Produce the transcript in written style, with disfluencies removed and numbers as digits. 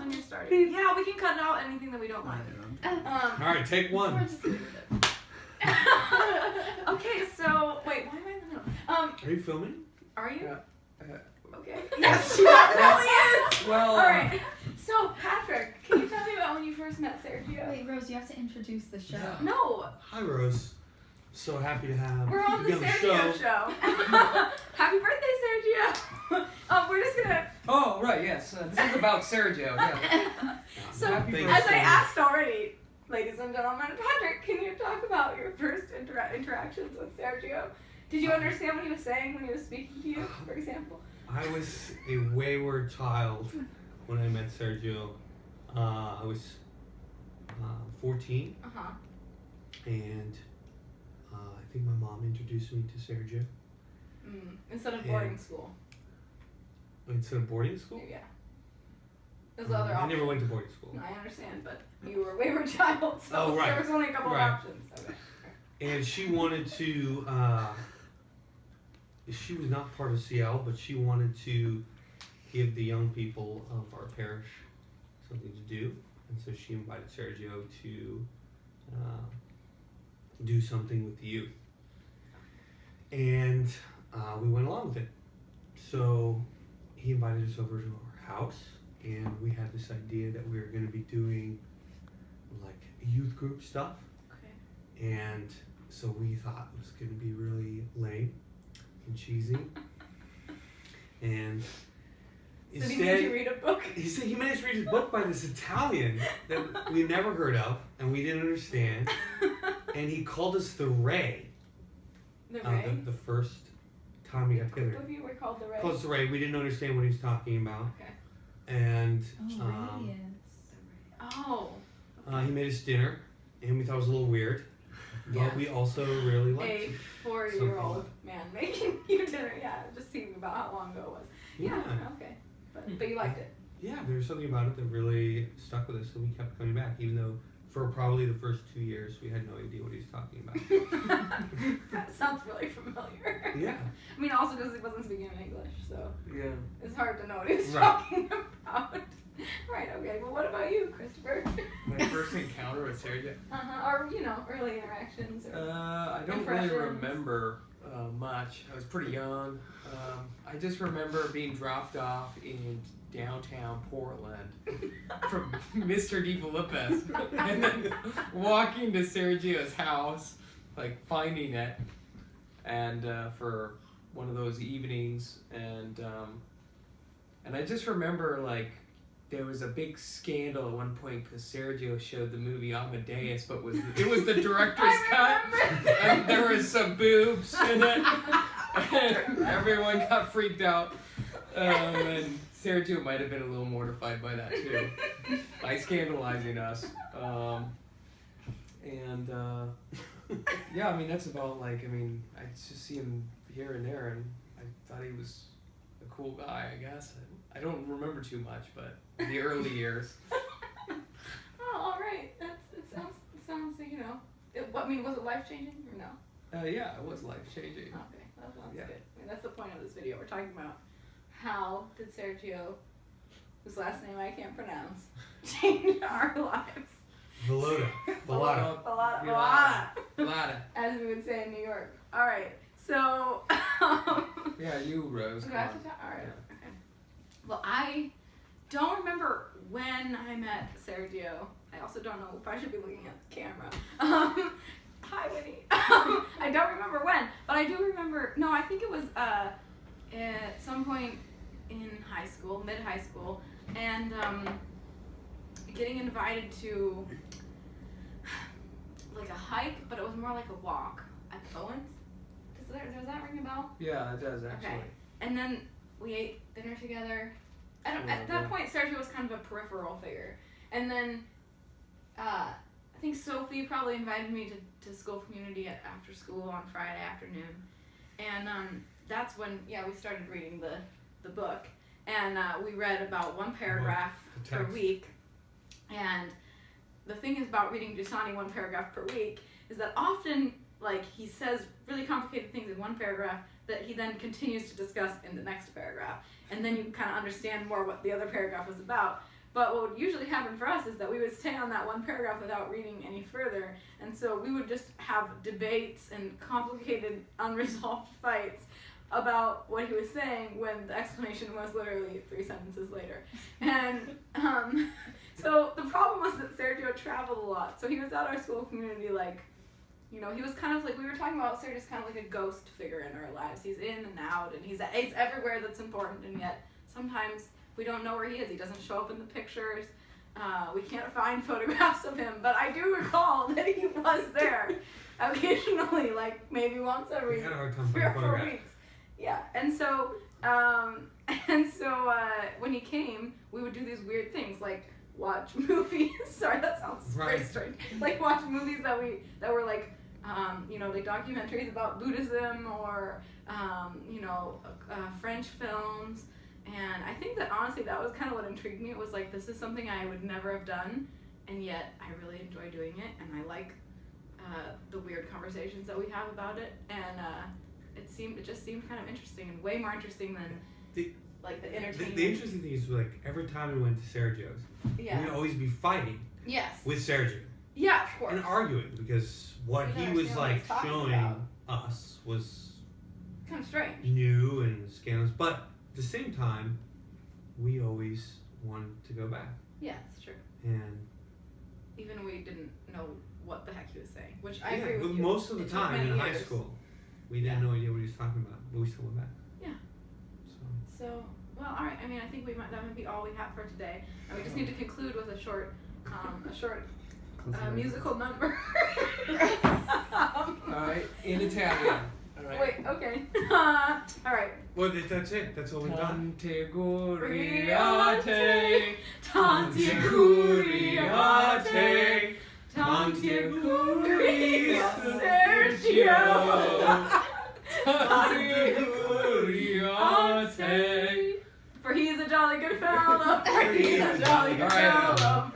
when you're starting. Yeah, we can cut out anything that we don't like. Alright, take one. Okay, so wait, why am I in the middle? Are you filming? Are you? Okay. Okay. Yes, she definitely is. Well, all right. So Patrick, can you tell me about when you first met Sergio? Wait, Rose, you have to introduce the show. Yeah. No. Hi, Rose. So happy to have We're on the you be Sergio show. Happy birthday, Sergio. We're just gonna. Oh, right, yes. This is about Sergio. Yeah. So, Happy Thank as you. I asked already, ladies and gentlemen, Patrick, can you talk about your first interactions with Sergio? Did you understand what he was saying when he was speaking to you, for example? I was a wayward child when I met Sergio. I was 14, Uh-huh. and I think my mom introduced me to Sergio. Instead of boarding school. Instead of boarding school? Yeah. There's other I options. never went to boarding school. No, I understand, but you were a wayward child, so Oh, right. there was only a couple of Right. options. Okay. And she wanted to, she was not part of CL, but she wanted to give the young people of our parish something to do. And so she invited Sergio to do something with the youth. And we went along with it. So he invited us over to our house, and we had this idea that we were going to be doing like youth group stuff. Okay. And so we thought it was going to be really lame and cheesy. And So he made you read a book? he made us read his book by this Italian that we never heard of and we didn't understand. And he called us the Ray. The Ray? The first time we got Group together. of you were called the Ray? Called us the Ray. We didn't understand what he was talking about. Okay. And Radius. Oh. he made us dinner, and we thought it was a little weird. Yeah. But we also really liked A it. 40-year-old man making you dinner. Yeah, just thinking about how long ago it was. Yeah, okay. But you liked it. Yeah, there was something about it that really stuck with us, and we kept coming back, even though for probably the first 2 years we had no idea what he was talking about. That sounds really familiar. Yeah. I mean, also because he wasn't speaking in English, so Yeah. it's hard to know what he was Right. talking about. Right, okay. Well, what about you, Christopher? My first encounter with Sergio. Or, early interactions. Or I don't impressions. really remember much. I was pretty young. I just remember being dropped off in downtown Portland from Mr. DeFilippis and then walking to Sergio's house, like finding it, and for one of those evenings, and I just remember like there was a big scandal at one point because Sergio showed the movie Amadeus, but it was the director's cut, and there was some boobs in it, and everyone got freaked out, and Sergio might have been a little mortified by that too, by scandalizing us, and yeah, I mean that's about I just see him here and there, and I thought he was a cool guy, I guess. I don't remember too much, but the early years. Oh, all right. It sounds was it life-changing or no? Yeah, it was life-changing. Okay, that sounds Yeah. good. I mean, that's the point of this video. We're talking about how did Sergio, whose last name I can't pronounce, change our lives. Vallota. Vallota. Vallota. As we would say in New York. All right. So. Yeah, you, Rose. Do I have to talk? All right. Yeah. Okay. Well, I don't remember when I met Sergio. I also don't know if I should be looking at the camera. Hi, Winnie. I don't remember when, but I do remember. No, I think it was at some point in high school, mid-high school, and getting invited to like a hike, but it was more like a walk at Bowen's. Does that ring a bell? Yeah, it does actually. Okay. And then we ate dinner together. At that point, Sergio was kind of a peripheral figure. And then I think Sophie probably invited me to school community after school on Friday afternoon. And that's when, we started reading the book. And we read about one paragraph per week. And the thing is about reading Giussani one paragraph per week is that often, he says really complicated things in one paragraph that he then continues to discuss in the next paragraph. And then you can kind of understand more what the other paragraph was about. But what would usually happen for us is that we would stay on that one paragraph without reading any further, and so we would just have debates and complicated, unresolved fights about what he was saying when the explanation was literally 3 sentences later. And so the problem was that Sergio traveled a lot. So he was at our school community, like, you know, he was kind of like, we were talking about Sergio's kind of like a ghost figure in our lives. He's in and out, and he's everywhere that's important, and yet sometimes we don't know where he is. He doesn't show up in the pictures. We can't find photographs of him, but I do recall that he was there occasionally, like maybe once every We had a hard time 3 or finding 4 photographs. weeks. Yeah, and so when he came, we would do these weird things like watch movies. Sorry, that sounds very Right. strange. Like watch movies that were like, you know, like documentaries about Buddhism or French films. And I think that honestly that was kind of what intrigued me. It was like, this is something I would never have done, and yet I really enjoy doing it, and I like the weird conversations that we have about it, and it just seemed kind of interesting, and way more interesting than the entertainment. The interesting thing is, like, every time we went to Sergio's, Yeah. we'd always be fighting Yes. with Sergio Yeah, of course. and arguing because what We he didn't was understand what he like was talking showing about. us was Kind of strange. new and scandalous, but at the same time, we always wanted to go back. Yeah, it's true. And Even we didn't know what the heck he was saying, which I yeah, agree with but you. most of the It took time many in high years. school, we had Yeah. no idea what he was talking about, but we still went back. Yeah. So. So, well, all right. I mean, I think that might be all we have for today, and we just need to conclude with a short musical number. Alright, in Italian. Alright. Wait. Okay. All right. Well, that's it. That's all we've done. Tante auguri a te. Tanti auguri a te. Tanti auguri a Sergio. Tante auguri a te. For he is a jolly good fellow. For he is a jolly good fellow.